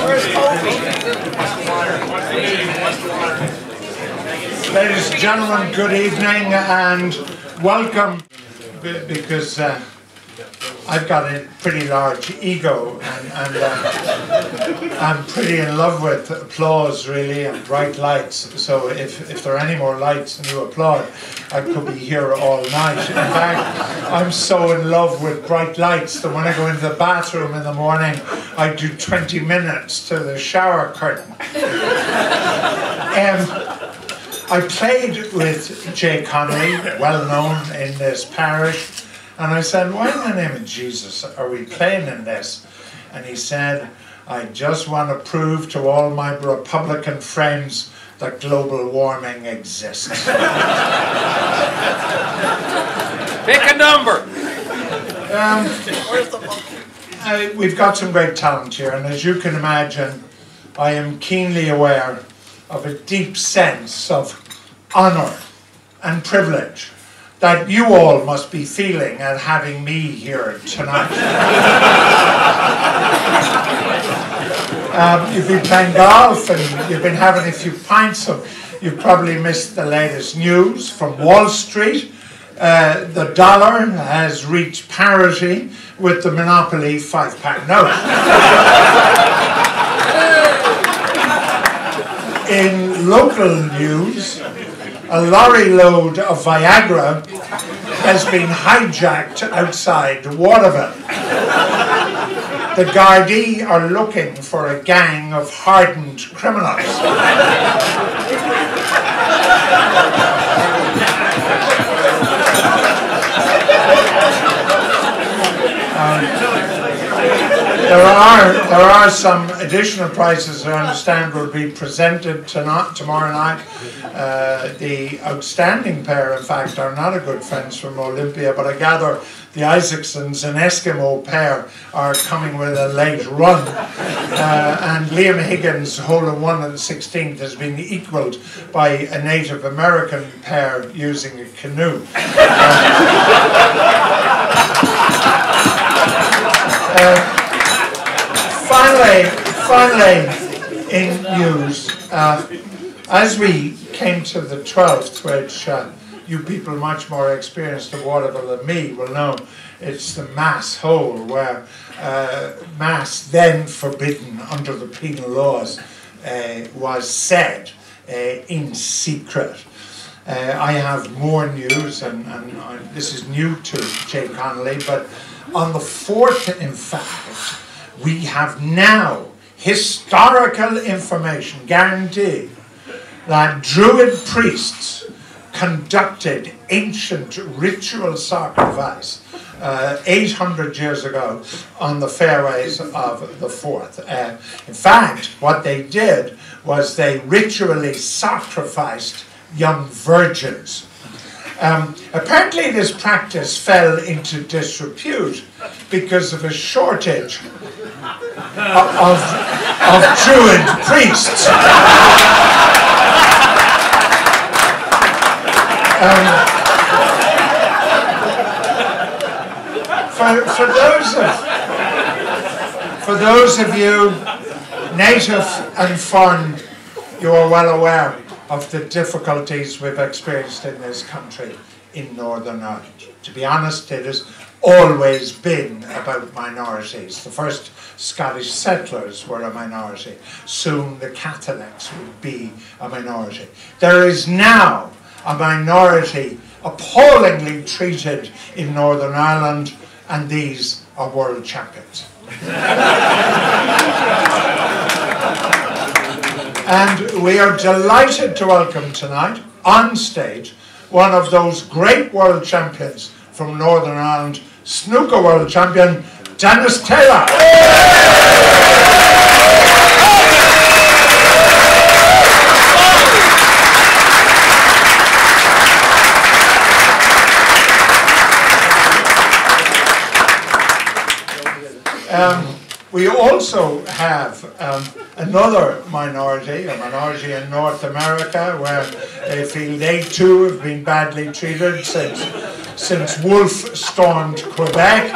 Ladies and gentlemen, good evening and welcome, because I've got a pretty large ego and I'm pretty in love with applause, really, and bright lights. So if there are any more lights and you applaud, I could be here all night. In fact, I'm so in love with bright lights that when I go into the bathroom in the morning, I do 20 minutes to the shower curtain. I played with Jay Connolly, well known in this parish, and I said, why in the name of Jesus are we playing in this? And he said, I just want to prove to all my Republican friends that global warming exists. Pick a number. We've got some great talent here, and as you can imagine, I am keenly aware of a deep sense of honour and privilege that you all must be feeling at having me here tonight. You've been playing golf and you've been having a few pints, so you've probably missed the latest news from Wall Street. The dollar has reached parity with the Monopoly 5-pound note. In local news, a lorry load of Viagra has been hijacked outside Waterville. The Gardaí are looking for a gang of hardened criminals. There are some additional prizes I understand will be presented tomorrow night. The outstanding pair, in fact, are not a good friends from Olympia, but I gather the Isaacsons, an Eskimo pair, are coming with a late run. And Liam Higgins' hole-in-one on the 16th has been equalled by a Native American pair using a canoe. Finally, in news, as we came to the 12th, which you people much more experienced of Waterville than me will know, it's the Mass hole, where Mass, then forbidden under the penal laws, was said in secret. I have more news, and this is new to Jay Connolly, but on the 4th, in fact, we have now historical information guaranteed that Druid priests conducted ancient ritual sacrifice 800 years ago on the fairways of the Forth. In fact, what they did was they ritually sacrificed young virgins. Apparently this practice fell into disrepute because of a shortage of Druid priests. For those of you native and foreign, you are well aware of the difficulties we've experienced in this country in Northern Ireland. To be honest, it has always been about minorities. The first Scottish settlers were a minority. Soon the Catholics would be a minority. There is now a minority appallingly treated in Northern Ireland, and these are world champions. And we are delighted to welcome tonight, on stage, one of those great world champions from Northern Ireland, Snooker world champion, Dennis Taylor. We also have another minority, a minority in North America, where they feel they too have been badly treated since Wolf stormed Quebec.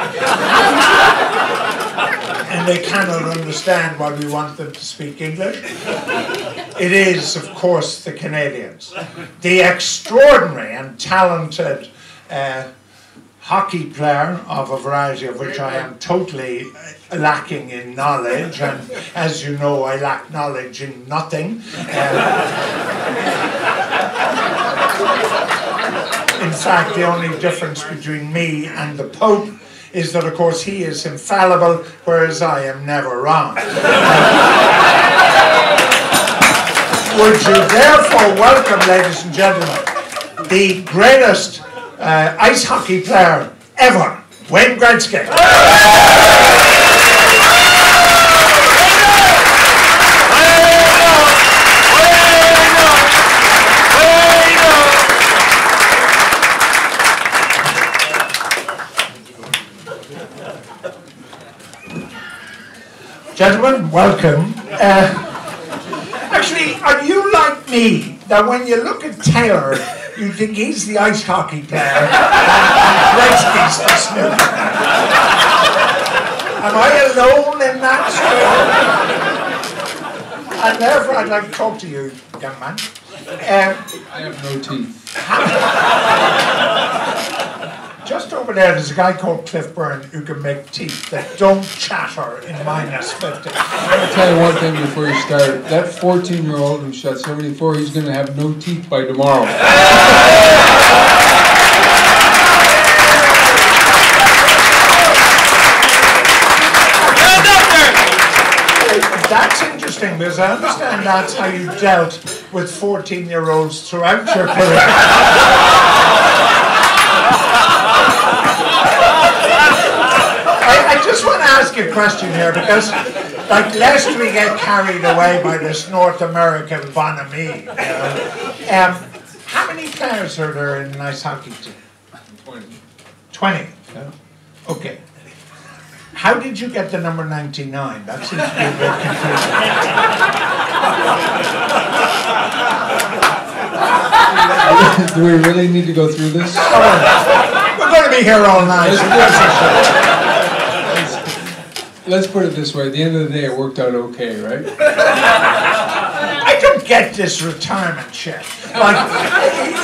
and they cannot understand why we want them to speak English. It is, of course, the Canadians. The extraordinary and talented hockey player of a variety of which I am totally lacking in knowledge, and as you know, I lack knowledge in nothing. In fact, the only difference between me and the Pope is that, of course, he is infallible, whereas I am never wrong. Would you therefore welcome, ladies and gentlemen, the greatest ice hockey player ever, Wayne Gretzky. Gentlemen, welcome. Actually, are you like me, that when you look at Taylor, you think he's the ice hockey player and Gretzky's the snooker? Am I alone in that story? And therefore I'd like to talk to you, young man. I have no teeth. Just over there, there's a guy called Cliff Byrne who can make teeth that don't chatter in -50. I'm going to tell you one thing before you start. That 14-year-old who shot 74, he's going to have no teeth by tomorrow. That's interesting, because I understand that's how you dealt with 14-year-olds throughout your career. I just want to ask you a question here, because, like, lest we get carried away by this North American bonhomie, how many players are there in an ice hockey team? 20. 20? Okay. How did you get the number 99? That seems to be a bit confusing. Do we really need to go through this? We're going to be here all night. Let's put it this way. At the end of the day, it worked out okay, right? I don't get this retirement shit. Like,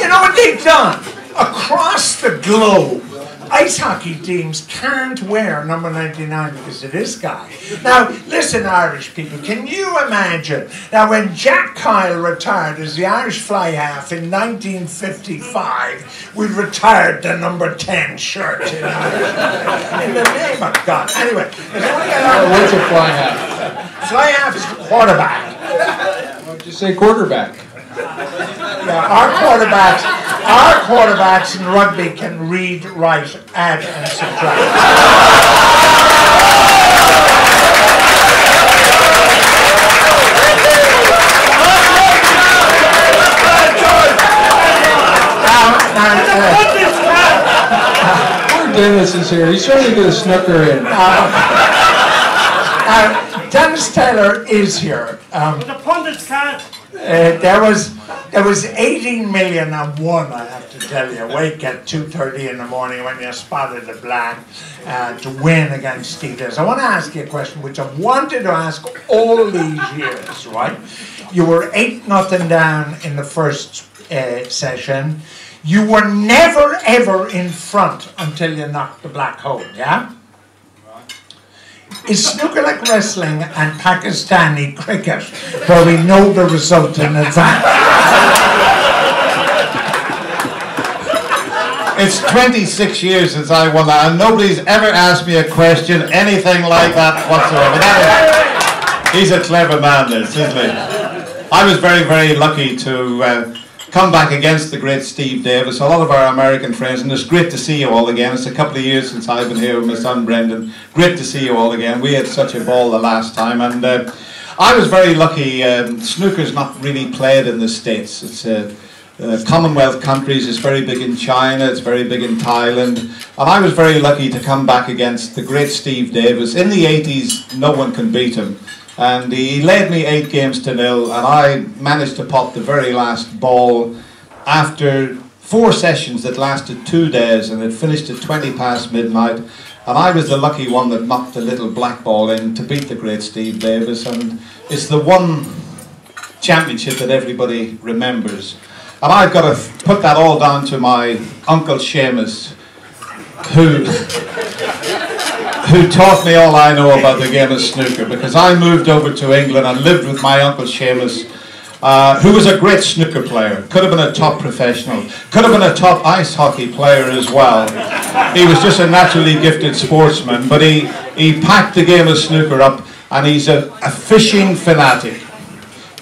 you know what they've done? Across the globe, ice hockey teams can't wear number 99 because of this guy. Now, listen, Irish people, can you imagine that when Jack Kyle retired as the Irish fly half in 1955, we retired the number 10 shirt in Ireland? In the name of God. Anyway, what's a fly half? Fly half is quarterback. Well, just say quarterback. Yeah, our quarterbacks in rugby can read, write, add, and subtract. Poor Dennis is here. He's trying to get a snooker in. Dennis Taylor is here. But the pundits can't. There was 18 million and one, I have to tell you, awake at 2:30 in the morning when you spotted the black to win against Steelers. I want to ask you a question which I've wanted to ask all these years, right? You were 8-0 down in the first session. You were never ever in front until you knocked the black home, yeah? Is snooker like wrestling and Pakistani cricket, where we know the result in advance? It's 26 years since I won that, and nobody's ever asked me a question, anything like that whatsoever. He's a clever man, this, isn't he? I was very, very lucky to come back against the great Steve Davis, a lot of our American friends, and it's great to see you all again. It's a couple of years since I've been here with my son Brendan. Great to see you all again. We had such a ball the last time, and I was very lucky. Snooker's not really played in the States. It's Commonwealth countries. It's very big in China. It's very big in Thailand. And I was very lucky to come back against the great Steve Davis. In the 80s, no one can beat him. And he led me 8-0, and I managed to pop the very last ball after 4 sessions that lasted 2 days, and it finished at 20 past midnight. And I was the lucky one that knocked the little black ball in to beat the great Steve Davis, and it's the one championship that everybody remembers. And I've got to put that all down to my Uncle Seamus, who taught me all I know about the game of snooker, because I moved over to England and lived with my Uncle Seamus, who was a great snooker player, could have been a top professional, could have been a top ice hockey player as well. He was just a naturally gifted sportsman, but he packed the game of snooker up, and he's a fishing fanatic.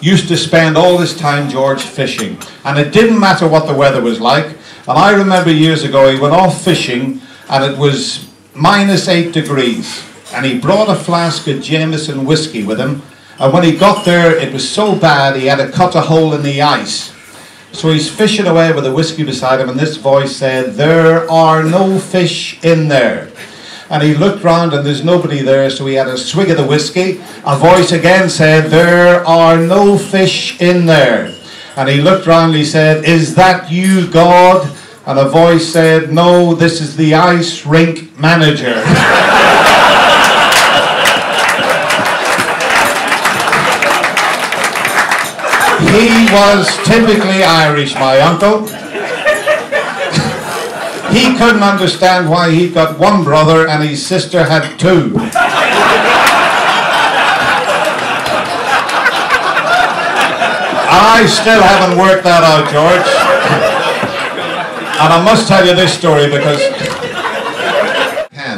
Used to spend all his time, George, fishing, and it didn't matter what the weather was like. And I remember years ago he went off fishing and it was -8 degrees, and he brought a flask of Jameson whiskey with him, and when he got there it was so bad he had to cut a hole in the ice. So he's fishing away with the whiskey beside him, and this voice said, "There are no fish in there." And he looked round and there's nobody there, so he had a swig of the whiskey. A voice again said, "There are no fish in there." And he looked round and he said, "Is that you, God?" And a voice said, "No, this is the ice rink manager." He was typically Irish, my uncle. He couldn't understand why he'd got one brother and his sister had two. I still haven't worked that out, George. And I must tell you this story because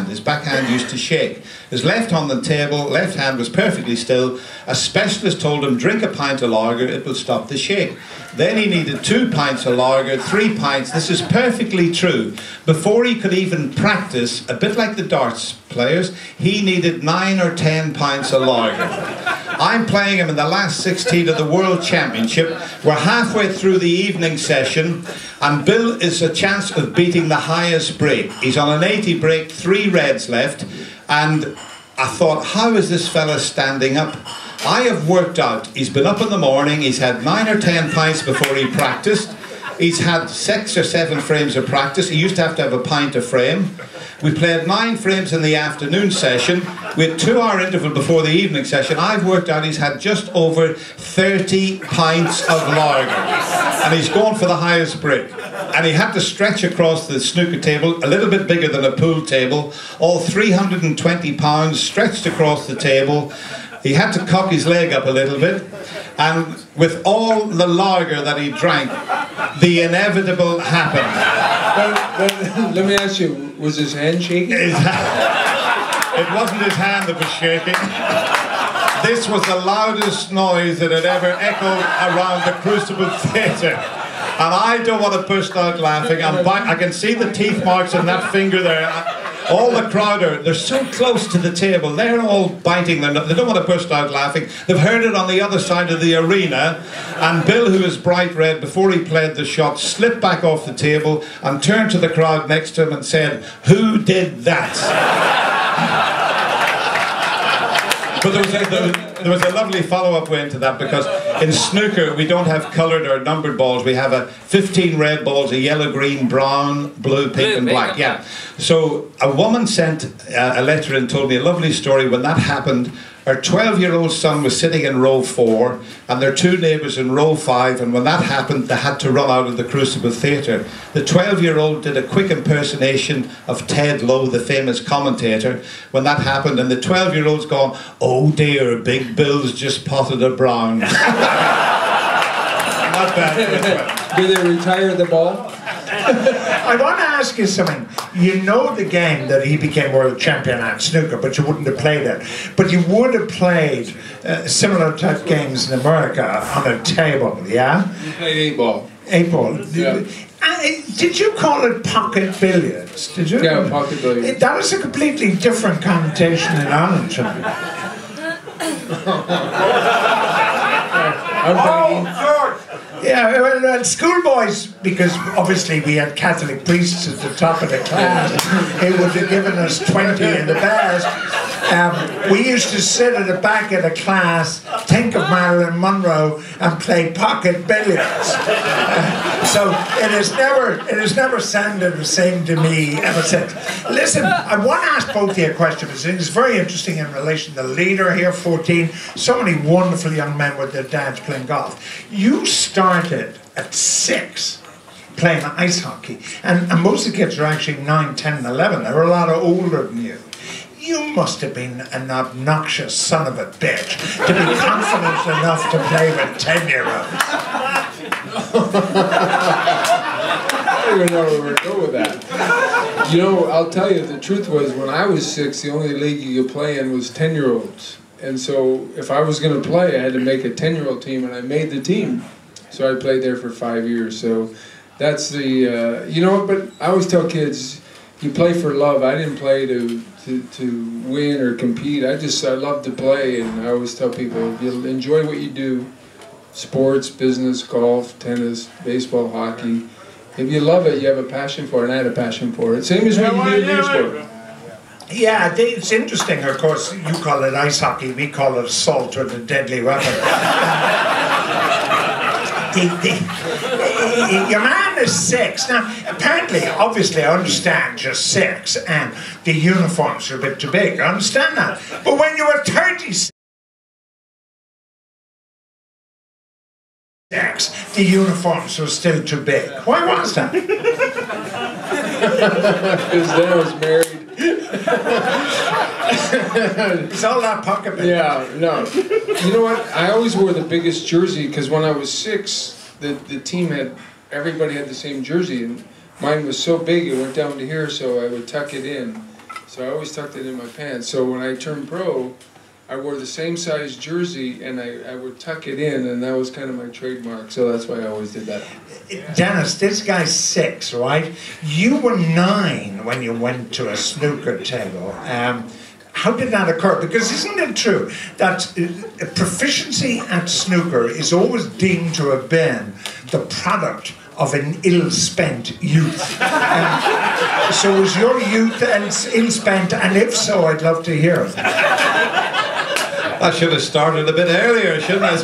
his backhand used to shake. His left on the table, left hand was perfectly still. A specialist told him, "Drink a pint of lager, it will stop the shake." Then he needed 2 pints of lager, 3 pints. This is perfectly true. Before he could even practice, a bit like the darts players, he needed 9 or 10 pints of lager. I'm playing him in the last 16 of the World Championship. We're halfway through the evening session, and Bill is a chance of beating the highest break. He's on an 80 break, 3 reds left, and I thought, how is this fella standing up? I have worked out, he's been up in the morning, he's had 9 or 10 pints before he practiced, he's had 6 or 7 frames of practice. He used to have a pint a frame. We played 9 frames in the afternoon session. We had 2-hour interval before the evening session. I've worked out he's had just over 30 pints of lager. And he's going for the highest break. And he had to stretch across the snooker table, a little bit bigger than a pool table, all 320 pounds stretched across the table. He had to cock his leg up a little bit. And with all the lager that he drank, the inevitable happened. Well, let me ask you, was his hand shaking? It wasn't his hand that was shaking. This was the loudest noise that had ever echoed around the Crucible Theatre. And I don't want to burst out laughing. I can see the teeth marks in that finger there. All the crowd they're so close to the table, they're all biting their nose. They don't want to burst out laughing. They've heard it on the other side of the arena, and Bill, who was bright red before he played the shot, slipped back off the table and turned to the crowd next to him and said, "Who did that?" But there was a lovely follow-up way into that, because in snooker we don't have coloured or numbered balls. We have 15 red balls, a yellow, green, brown, blue, pink and black. Yeah. So a woman sent a letter and told me a lovely story. When that happened, her 12-year-old son was sitting in row 4 and their 2 neighbours in row 5, and when that happened they had to run out of the Crucible Theatre. The 12-year-old did a quick impersonation of Ted Lowe, the famous commentator, when that happened, and the 12-year-old's gone, "Oh dear, Big Bill's just potted a brown." Not bad. Did they retire the ball? I want to ask you something. You know the game that he became world champion at, snooker, but you wouldn't have played it. But you would have played similar type games in America on a table, yeah? You played 8-ball. 8-ball. Yeah. Did you call it pocket billiards? Did you? Yeah, pocket billiards. That was a completely different connotation in Ireland to me. Yeah, well, schoolboys, because obviously we had Catholic priests at the top of the class, he would have given us 20 in the bars. We used to sit at the back of the class, think of Marilyn Monroe, and play pocket billiards. So it has never sounded the same to me ever since. Listen, I want to ask both of you a question, because it's very interesting in relation to the leader here, 14. So many wonderful young men with their dads playing golf. You started at 6 playing ice hockey, and most of the kids are actually 9, 10, and 11. They were a lot older than you. You must have been an obnoxious son of a bitch to be confident enough to play with 10-year-olds. I don't even know where we're going with that. You know, I'll tell you, the truth was, when I was 6, the only league you could play in was 10-year-olds. And so if I was going to play, I had to make a 10-year-old team, and I made the team. So I played there for 5 years. So that's the, you know, but I always tell kids, you play for love. I didn't play to win or compete. I love to play, and I always tell people, if you enjoy what you do, sports, business, golf, tennis, baseball, hockey, if you love it, you have a passion for it, and I had a passion for it. Same as when you do your sport. Yeah, it's interesting, of course, you call it ice hockey, we call it assault with a deadly weapon. Your man is 6. Now, apparently, obviously, I understand you're 6 and the uniforms are a bit too big. I understand that. But when you were 36, the uniforms were still too big. Why was that? Because then I was married. It's all that pocket bit. Yeah, no. You know what? I always wore the biggest jersey, because when I was 6, the team everybody had the same jersey, and mine was so big it went down to here, so I would tuck it in. So I always tucked it in my pants. So when I turned pro, I wore the same size jersey, and I would tuck it in, and that was kind of my trademark. So that's why I always did that. Dennis, this guy's 6, right? You were 9 when you went to a snooker table. How did that occur? Because isn't it true that proficiency at snooker is always deemed to have been the product of an ill-spent youth? So was your youth ill-spent, and if so, I'd love to hear it. I should have started a bit earlier, shouldn't I?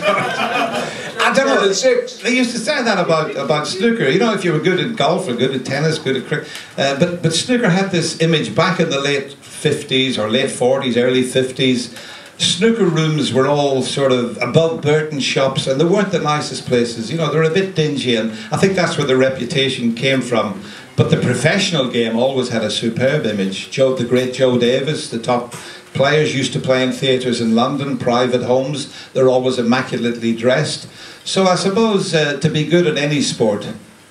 I don't know. They used to say that about snooker. You know, if you were good at golf or good at tennis, good at cricket, but snooker had this image back in the late 50s or late 40s, early 50s. Snooker rooms were all sort of above Burton shops, and they weren't the nicest places. You know, they're a bit dingy, and I think that's where the reputation came from. But the professional game always had a superb image. The great Joe Davis, the top players, used to play in theatres in London, private homes. They're always immaculately dressed. So I suppose to be good at any sport,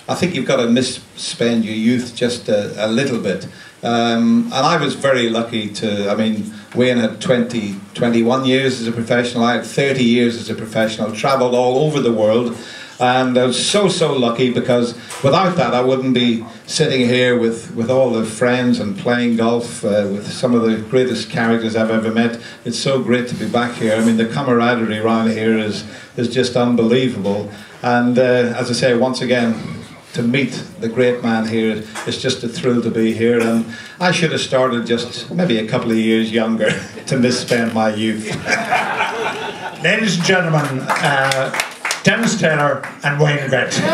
I think you've got to misspend your youth just a little bit. And I was very lucky to, I mean, Wayne had 21 years as a professional, I had 30 years as a professional, travelled all over the world, and I was so lucky, because without that I wouldn't be sitting here with all the friends and playing golf with some of the greatest characters I've ever met. It's so great to be back here. I mean, the camaraderie around here is just unbelievable, and as I say, once again, to meet the great man here, it's just a thrill to be here, and I should have started just maybe a couple of years younger to misspend my youth. Ladies and gentlemen, Dennis Taylor and Wayne Gretzky.